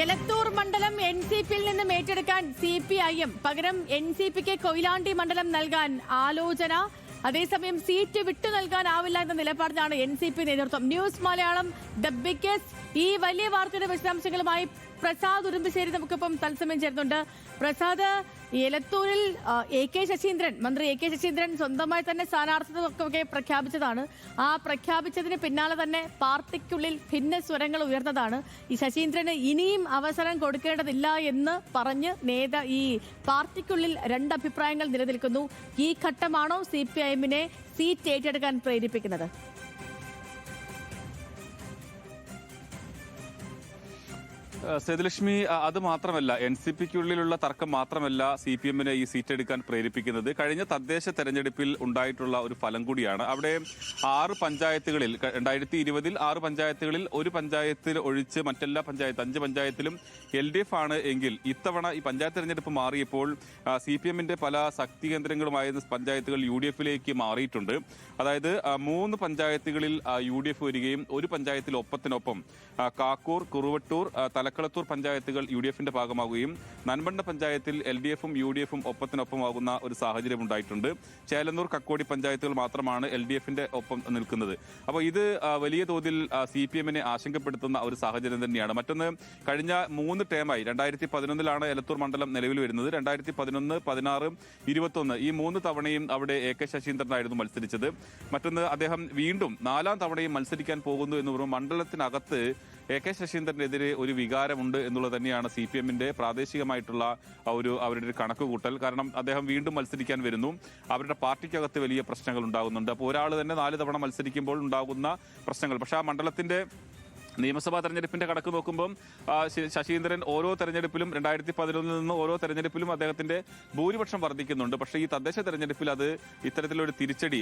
എലത്തൂർ മണ്ഡലം NCPയിൽ നിന്നും ഏറ്റെടുക്കാൻ CPIM, പകരം NCPക്ക് കൊയിലാണ്ടി മണ്ഡലം നൽകാൻ ആലോചന. അതേസമയം സീറ്റ് വിട്ടു നൽകാനാവില്ല എന്ന നിലപാടിലാണ് NCP നേതൃത്വം. News Malayalam the biggest. ഈ വലിയ വാർത്തയുടെ വിശദാംശങ്ങളുമായി പ്രസാദ് ഉടുമ്പശ്ശേരി നമുക്കിപ്പം തത്സമയം ചേർന്നുണ്ട്. പ്രസാദ്, എലത്തൂരിൽ മന്ത്രി AK ശശീന്ദ്രൻ സ്വന്തമായി തന്നെ സ്ഥാനാർത്ഥിത്വമൊക്കെ പ്രഖ്യാപിച്ചതാണ്. ആ പ്രഖ്യാപിച്ചതിന് പിന്നാലെ തന്നെ പാർട്ടിക്കുള്ളിൽ ഭിന്ന സ്വരങ്ങൾ ഉയർന്നതാണ്. ഈ ശശീന്ദ്രന് ഇനിയും അവസരം കൊടുക്കേണ്ടതില്ല എന്ന് പറഞ്ഞ് ഈ പാർട്ടിക്കുള്ളിൽ രണ്ടഭിപ്രായങ്ങൾ നിലനിൽക്കുന്നു. ഈ ഘട്ടമാണോ CPIM-നെ സീറ്റ് ഏറ്റെടുക്കാൻ പ്രേരിപ്പിക്കുന്നത്? സേതുലക്ഷ്മി, അത് മാത്രമല്ല, NCPക്കുള്ളിലുള്ള തർക്കം മാത്രമല്ല CPM-നെ ഈ സീറ്റ് എടുക്കാൻ പ്രേരിപ്പിക്കുന്നത്. കഴിഞ്ഞ തദ്ദേശ തെരഞ്ഞെടുപ്പിൽ ഉണ്ടായിട്ടുള്ള ഒരു ഫലം കൂടിയാണ്. അവിടെ 6 പഞ്ചായത്തുകളിൽ 2020 6 പഞ്ചായത്തുകളിൽ ഒരു പഞ്ചായത്തിൽ ഒഴിച്ച് മറ്റെല്ലാ 5 പഞ്ചായത്തിലും LDF ആണ് എങ്കിൽ ഇത്തവണ ഈ പഞ്ചായത്ത് തെരഞ്ഞെടുപ്പ് മാറിയപ്പോൾ CPM-ന്റെ പല ശക്തി കേന്ദ്രങ്ങളുമായ പഞ്ചായത്തുകൾ UDF-ലേക്ക് മാറിയിട്ടുണ്ട്. അതായത് 3 പഞ്ചായത്തുകളിൽ UDF വരികയും ഒരു പഞ്ചായത്തിൽ ഒപ്പത്തിനൊപ്പം കാക്കൂർ, കുറുവട്ടൂർ, തലക്കളത്തൂർ പഞ്ചായത്തുകൾ UDF-ന്റെ ഭാഗമാവുകയും നൻപണ്ട പഞ്ചായത്തിൽ LDF-ഉം UDF-ഉം ഒപ്പത്തിനൊപ്പമാകുന്ന ഒരു സാഹചര്യം ഉണ്ടായിട്ടുണ്ട്. ചേലന്നൂർ, കക്കോടി പഞ്ചായത്തുകൾ മാത്രമാണ് LDF-ന്റെ ഒപ്പം നിൽക്കുന്നത്. അപ്പോൾ ഇത് വലിയ തോതിൽ CPM-നെ ആശങ്കപ്പെടുത്തുന്ന ഒരു സാഹചര്യം തന്നെയാണ്. മറ്റൊന്ന്, കഴിഞ്ഞ 3 ടേമായി 2011 എലത്തൂർ മണ്ഡലം നിലവിൽ വരുന്നത്. 2011, 16, 21 ഈ 3 തവണയും അവിടെ AK ശശീന്ദ്രനായിരുന്നു മത്സരിച്ചത്. മറ്റൊന്ന്, അദ്ദേഹം വീണ്ടും 4ാം തവണയും മത്സരിക്കാൻ പോകുന്നു എന്ന് പറയുമ്പോൾ മണ്ഡലത്തിനകത്ത് AK ശശീന്ദ്രനെതിരെ ഒരു വികാരമുണ്ട് എന്നുള്ളത് തന്നെയാണ് CPM-ന്റെ പ്രാദേശികമായിട്ടുള്ള അവരുടെ ഒരു കണക്കുകൂട്ടൽ. കാരണം അദ്ദേഹം വീണ്ടും മത്സരിക്കാൻ വരുന്നു. അവരുടെ പാർട്ടിക്കകത്ത് വലിയ പ്രശ്നങ്ങൾ ഉണ്ടാകുന്നുണ്ട്. അപ്പോൾ ഒരാൾ തന്നെ 4 തവണ മത്സരിക്കുമ്പോൾ ഉണ്ടാകുന്ന പ്രശ്നങ്ങൾ. പക്ഷേ ആ മണ്ഡലത്തിന്റെ നിയമസഭാ തെരഞ്ഞെടുപ്പിന്റെ കണക്ക് നോക്കുമ്പോൾ ശശീന്ദ്രൻ ഓരോ തെരഞ്ഞെടുപ്പിലും 2011 നിന്ന് ഓരോ തെരഞ്ഞെടുപ്പിലും അദ്ദേഹത്തിന്റെ ഭൂരിപക്ഷം വർദ്ധിക്കുന്നുണ്ട്. പക്ഷേ ഈ തദ്ദേശ തെരഞ്ഞെടുപ്പിൽ അത് ഇത്തരത്തിലൊരു തിരിച്ചടി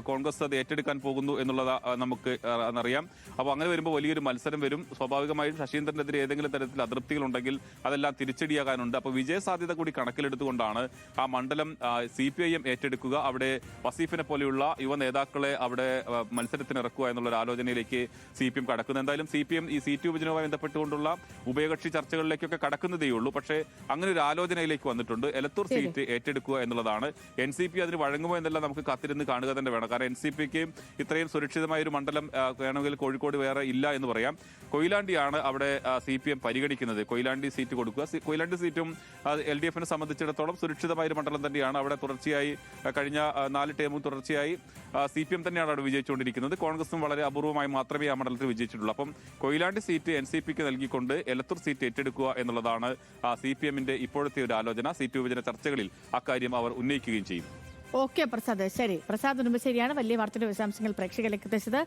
കോൺഗ്രസ് അത് ഏറ്റെടുക്കാൻ പോകുന്നു എന്നുള്ളത് നമുക്ക് അറിയാം. അപ്പോൾ അങ്ങനെ വരുമ്പോൾ വലിയൊരു മത്സരം വരും. സ്വാഭാവികമായും ശശീന്ദ്രനെതിരെ ഏതെങ്കിലും തരത്തിൽ അതൃപ്തികളുണ്ടെങ്കിൽ അതെല്ലാം തിരിച്ചടിയാകാനുണ്ട്. അപ്പോൾ വിജയസാധ്യത കൂടി കണക്കിലെടുത്തുകൊണ്ടാണ് ആ മണ്ഡലം CPIM ഏറ്റെടുക്കുക, അവിടെ വസീഫിനെ പോലെയുള്ള യുവ നേതാക്കളെ അവിടെ മത്സരത്തിന് ഇറക്കുക എന്നുള്ള ഒരു ആലോചനയിലേക്ക് CPM കടക്കുന്നത്. എന്തായാലും CPM ഈ സീറ്റ് വിഭജനവുമായി ബന്ധപ്പെട്ടുകൊണ്ടുള്ള ഉഭയകക്ഷി ചർച്ചകളിലേക്കൊക്കെ കടക്കുന്നതേയുള്ളൂ. പക്ഷേ അങ്ങനെ ഒരു ആലോചനയിലേക്ക് വന്നിട്ടുണ്ട്. എലത്തൂർ സീറ്റ് ഏറ്റെടുക്കുക എന്നുള്ളതാണ്. NCP അതിന് വഴങ്ങുമോ എന്നെല്ലാം നമുക്ക് കാത്തിരുന്ന് കാണുക തന്നെ വേണം. കാരണം NCPക്ക് ഇത്രയും സുരക്ഷിതമായ ഒരു മണ്ഡലം വേണമെങ്കിൽ കോഴിക്കോട് വേറെ ഇല്ല എന്ന് പറയാം. കൊയിലാണ്ടിയാണ് അവിടെ CPM പരിഗണിക്കുന്നത്. കൊയിലാണ്ടി സീറ്റ് കൊടുക്കുക. കൊയിലാണ്ടി സീറ്റും LDF-നെ സംബന്ധിച്ചിടത്തോളം സുരക്ഷിതമായ ഒരു മണ്ഡലം തന്നെയാണ്. അവിടെ തുടർച്ചയായി കഴിഞ്ഞ 4 ടേമും തുടർച്ചയായി CPM തന്നെയാണ് അവിടെ വിജയിച്ചുകൊണ്ടിരിക്കുന്നത്. കോൺഗ്രസും വളരെ അപൂർവമായി മാത്രമേ ആ മണ്ഡലത്തിൽ വിജയിച്ചിട്ടുള്ളൂ. അപ്പം കൊയിലാണ്ടി സീറ്റ് NCPക്ക് നൽകിക്കൊണ്ട് എലത്തൂർ സീറ്റ് ഏറ്റെടുക്കുക എന്നുള്ളതാണ് CPM-ന്റെ ഇപ്പോഴത്തെ ഒരു ആലോചന. സീറ്റ് വിഭജന ചർച്ചകളിൽ അക്കാര്യം അവർ ഉന്നയിക്കുകയും ചെയ്യും. ഓക്കെ പ്രസാദ്, ശരി. പ്രസാദ് ഉടുമ്പശ്ശേരിയാണ് വലിയ വാർത്തയുടെ വിശദാംശങ്ങൾ പ്രേക്ഷകരിലേക്ക് എത്തിച്ചത്.